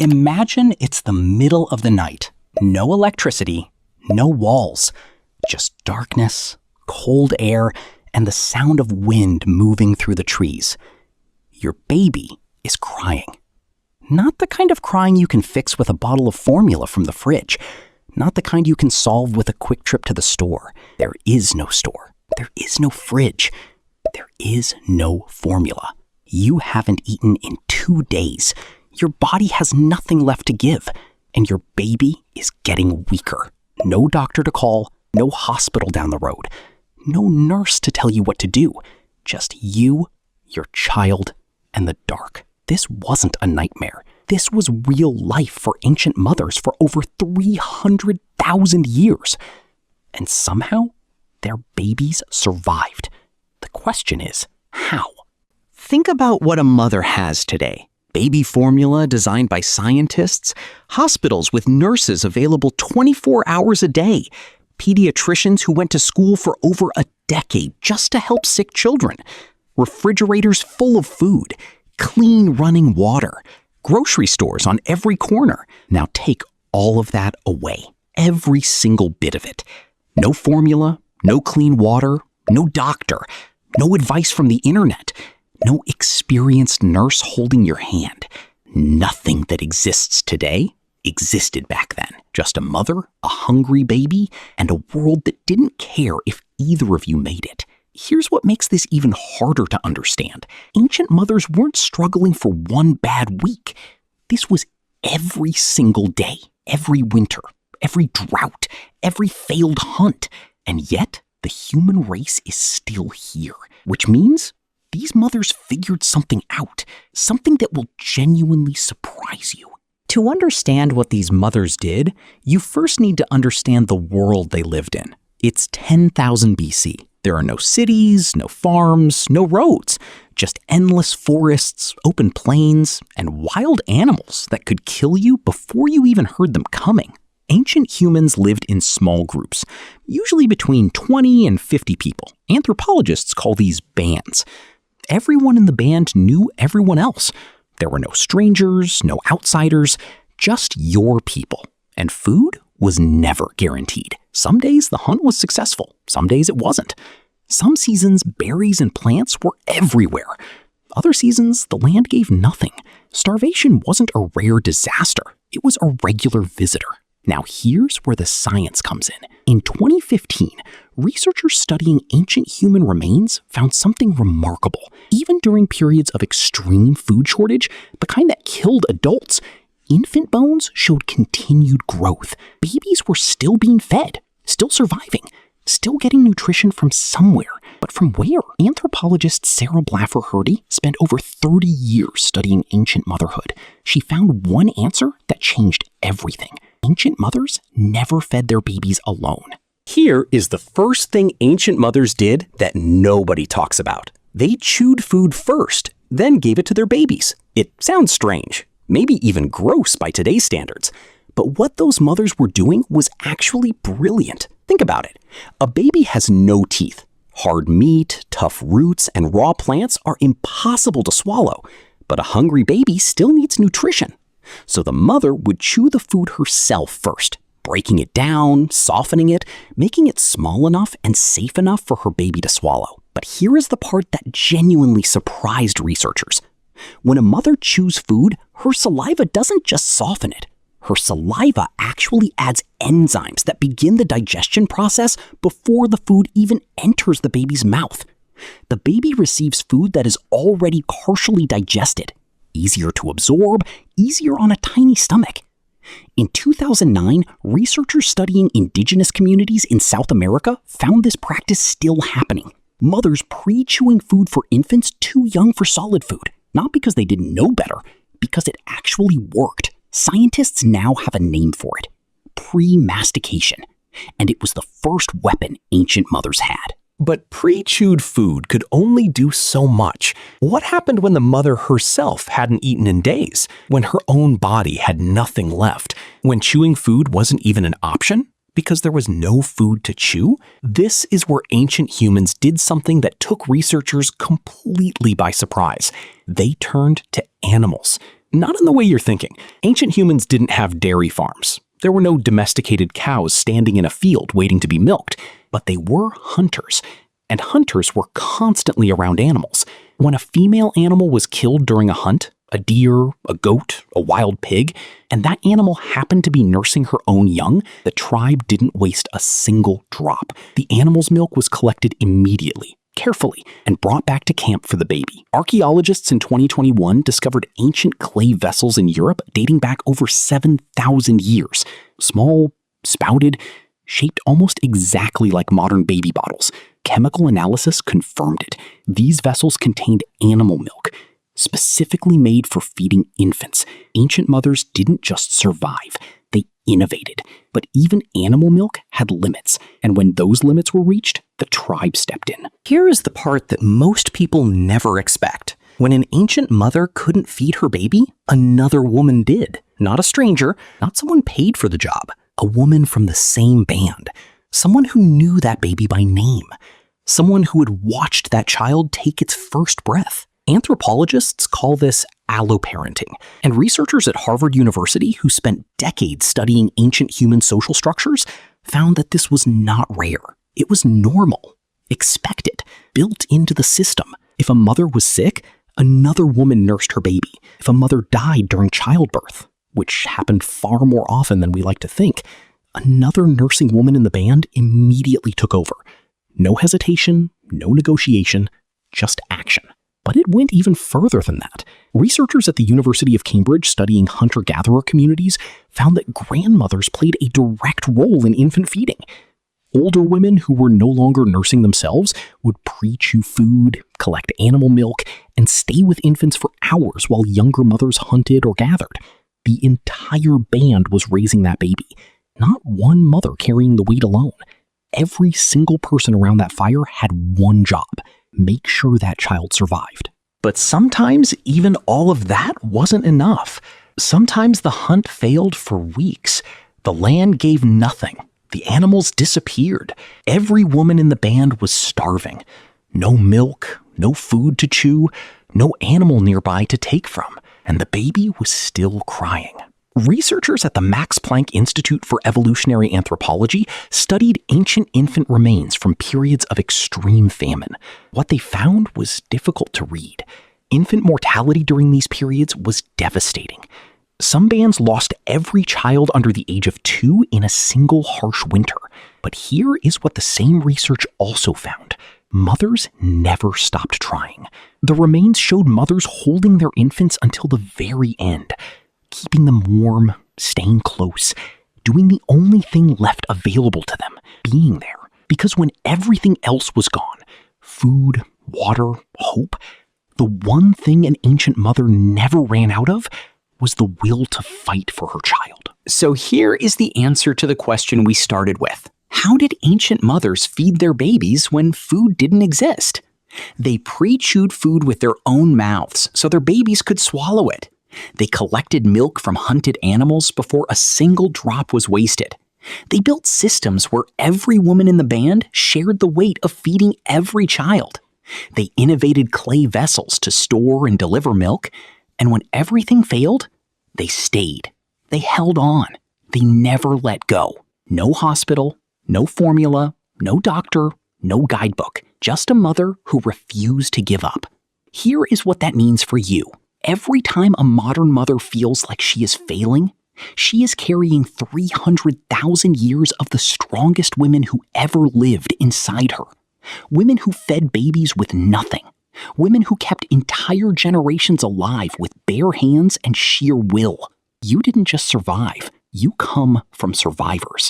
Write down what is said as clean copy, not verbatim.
Imagine it's the middle of the night. No electricity, no walls, just darkness, cold air, and the sound of wind moving through the trees. Your baby is crying. Not the kind of crying you can fix with a bottle of formula from the fridge. Not the kind you can solve with a quick trip to the store. There is no store. There is no fridge. There is no formula. You haven't eaten in 2 days. Your body has nothing left to give, and your baby is getting weaker. No doctor to call, no hospital down the road, no nurse to tell you what to do. Just you, your child, and the dark. This wasn't a nightmare. This was real life for ancient mothers for over 300,000 years. And somehow, their babies survived. The question is, how? Think about what a mother has today. Baby formula designed by scientists, hospitals with nurses available 24 hours a day, pediatricians who went to school for over a decade just to help sick children, refrigerators full of food, clean running water, grocery stores on every corner. Now take all of that away, every single bit of it. No formula, no clean water, no doctor, no advice from the internet, no experienced nurse holding your hand. Nothing that exists today existed back then. Just a mother, a hungry baby, and a world that didn't care if either of you made it. Here's what makes this even harder to understand. Ancient mothers weren't struggling for one bad week. This was every single day, every winter, every drought, every failed hunt. And yet, the human race is still here, which means these mothers figured something out, something that will genuinely surprise you. To understand what these mothers did, you first need to understand the world they lived in. It's 10,000 BC. There are no cities, no farms, no roads, just endless forests, open plains, and wild animals that could kill you before you even heard them coming. Ancient humans lived in small groups, usually between 20 and 50 people. Anthropologists call these bands. Everyone in the band knew everyone else. There were no strangers, no outsiders, just your people. And food was never guaranteed. Some days the hunt was successful, some days it wasn't. Some seasons, berries and plants were everywhere. Other seasons, the land gave nothing. Starvation wasn't a rare disaster, it was a regular visitor. Now here's where the science comes in. In 2015, researchers studying ancient human remains found something remarkable. Even during periods of extreme food shortage, the kind that killed adults, infant bones showed continued growth. Babies were still being fed, still surviving, still getting nutrition from somewhere. But from where? Anthropologist Sarah Blaffer-Hrdy spent over 30 years studying ancient motherhood. She found one answer that changed everything. Ancient mothers never fed their babies alone. Here is the first thing ancient mothers did that nobody talks about. They chewed food first, then gave it to their babies. It sounds strange, maybe even gross by today's standards. But what those mothers were doing was actually brilliant. Think about it. A baby has no teeth. Hard meat, tough roots, and raw plants are impossible to swallow. But a hungry baby still needs nutrition. So the mother would chew the food herself first, breaking it down, softening it, making it small enough and safe enough for her baby to swallow. But here is the part that genuinely surprised researchers. When a mother chews food, her saliva doesn't just soften it. Her saliva actually adds enzymes that begin the digestion process before the food even enters the baby's mouth. The baby receives food that is already partially digested. Easier to absorb, easier on a tiny stomach. In 2009, researchers studying indigenous communities in South America found this practice still happening. Mothers pre-chewing food for infants too young for solid food, not because they didn't know better, because it actually worked. Scientists now have a name for it: Premastication. And it was the first weapon ancient mothers had. But pre-chewed food could only do so much. What happened when the mother herself hadn't eaten in days? When her own body had nothing left? When chewing food wasn't even an option? Because there was no food to chew? This is where ancient humans did something that took researchers completely by surprise. They turned to animals. Not in the way you're thinking. Ancient humans didn't have dairy farms. There were no domesticated cows standing in a field waiting to be milked, but they were hunters. And hunters were constantly around animals. When a female animal was killed during a hunt, a deer, a goat, a wild pig, and that animal happened to be nursing her own young, the tribe didn't waste a single drop. The animal's milk was collected immediately, carefully, and brought back to camp for the baby. Archaeologists in 2021 discovered ancient clay vessels in Europe dating back over 7,000 years. Small, spouted, shaped almost exactly like modern baby bottles. Chemical analysis confirmed it. These vessels contained animal milk, specifically made for feeding infants. Ancient mothers didn't just survive, they innovated. But even animal milk had limits, and when those limits were reached, the tribe stepped in. Here is the part that most people never expect. When an ancient mother couldn't feed her baby, another woman did. Not a stranger, not someone paid for the job. A woman from the same band. Someone who knew that baby by name. Someone who had watched that child take its first breath. Anthropologists call this alloparenting, and researchers at Harvard University who spent decades studying ancient human social structures found that this was not rare. It was normal, expected, built into the system. If a mother was sick, another woman nursed her baby. If a mother died during childbirth, which happened far more often than we like to think, another nursing woman in the band immediately took over. No hesitation, no negotiation, just action. But it went even further than that. Researchers at the University of Cambridge studying hunter-gatherer communities found that grandmothers played a direct role in infant feeding. Older women who were no longer nursing themselves would pre-chew food, collect animal milk, and stay with infants for hours while younger mothers hunted or gathered. The entire band was raising that baby, not one mother carrying the weight alone. Every single person around that fire had one job: make sure that child survived. But sometimes even all of that wasn't enough. Sometimes the hunt failed for weeks. The land gave nothing. The animals disappeared. Every woman in the band was starving. No milk, no food to chew, no animal nearby to take from. And the baby was still crying. Researchers at the Max Planck Institute for Evolutionary Anthropology studied ancient infant remains from periods of extreme famine. What they found was difficult to read. Infant mortality during these periods was devastating. Some bands lost every child under the age of 2 in a single harsh winter. But here is what the same research also found. Mothers never stopped trying. The remains showed mothers holding their infants until the very end, keeping them warm, staying close, doing the only thing left available to them, being there. Because when everything else was gone, food, water, hope, the one thing an ancient mother never ran out of was the will to fight for her child. So here is the answer to the question we started with. How did ancient mothers feed their babies when food didn't exist? They pre-chewed food with their own mouths so their babies could swallow it. They collected milk from hunted animals before a single drop was wasted. They built systems where every woman in the band shared the weight of feeding every child. They innovated clay vessels to store and deliver milk, and when everything failed, they stayed. They held on. They never let go. No hospital, no formula, no doctor, no guidebook. Just a mother who refused to give up. Here is what that means for you. Every time a modern mother feels like she is failing, she is carrying 300,000 years of the strongest women who ever lived inside her. Women who fed babies with nothing. Women who kept entire generations alive with bare hands and sheer will. You didn't just survive. You come from survivors.